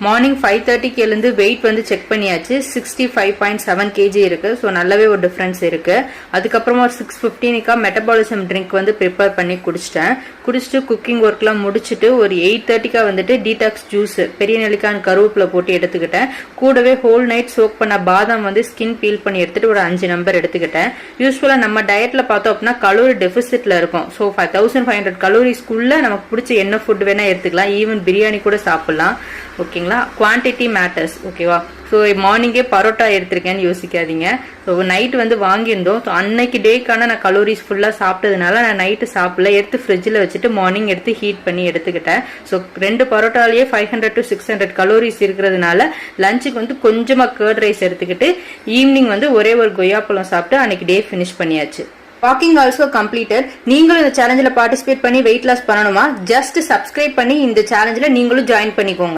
Morning 5:30க்கு எழுந்து wait வந்து check பண்ணியாச்சு. 65.7 kg இருக்கு. ஸோ நல்லாவே ஒரு டிஃபரன்ஸ் இருக்கு. அதுக்கப்புறமா ஒரு 6:15க்கா மெட்டபாலிசம் ட்ரிங்க் வந்து ப்ரிப்பேர் பண்ணி குடிச்சிட்டு குக்கிங் ஒர்க்லாம் முடிச்சுட்டு ஒரு 8:30க்கா வந்துட்டு டீடாக்ஸ் ஜூஸ் பெரிய நெல்லிக்காய் கருவேப்பிலை போட்டு எடுத்துக்கிட்டேன். கூடவே ஹோல் நைட் சோக் பண்ண பாதாம் வந்து ஸ்கின் பீல் பண்ணி எடுத்துட்டு ஒரு 5 நம்பர் எடுத்துக்கிட்டேன். யூஸ்வலா நம்ம டயட்ல பார்த்தோம் அப்படின்னா கலோரி டெபிசிட்ல இருக்கும். ஸோ 1500 கலோரிஸ்க்குள்ள நமக்கு பிடிச்ச என்ன ஃபுட் வேணா எடுத்துக்கலாம். ஈவன் பிரியாணி கூட சாப்பிடலாம். ஓகேங்களா, குவான்டிட்டி மேட்டர்ஸ். ஓகேவா, ஸோ மார்னிங்கே பரோட்டா எடுத்திருக்கேன்னு யோசிக்காதீங்க. ஸோ நைட் வந்து வாங்கியிருந்தோம். ஸோ அன்னைக்கு டேக்கான நான் கலோரிஸ் ஃபுல்லாக சாப்பிட்டதுனால நான் நைட்டு சாப்பிடல, எடுத்து ஃப்ரிட்ஜில் வச்சுட்டு மார்னிங் எடுத்து ஹீட் பண்ணி எடுத்துக்கிட்டேன். ஸோ 2 பரோட்டாலேயே 500 to 600 கலோரிஸ் இருக்கிறதுனால லஞ்சுக்கு வந்து கொஞ்சமாக கர்ட் ரைஸ் எடுத்துக்கிட்டு ஈவினிங் வந்து ஒரே ஒரு கொய்யாப்பழம் சாப்பிட்டு அன்னைக்கு டே ஃபினிஷ் பண்ணியாச்சு. Walking also completed. நீங்களும் இந்த சேலஞ்சில் பார்ட்டிசிபேட் பண்ணி வெயிட் லாஸ் பண்ணணுமா? ஜஸ்ட் சப்ஸ்கிரைப் பண்ணி இந்த சேலஞ்சில் நீங்களும் ஜாயின் பண்ணிக்கோங்க.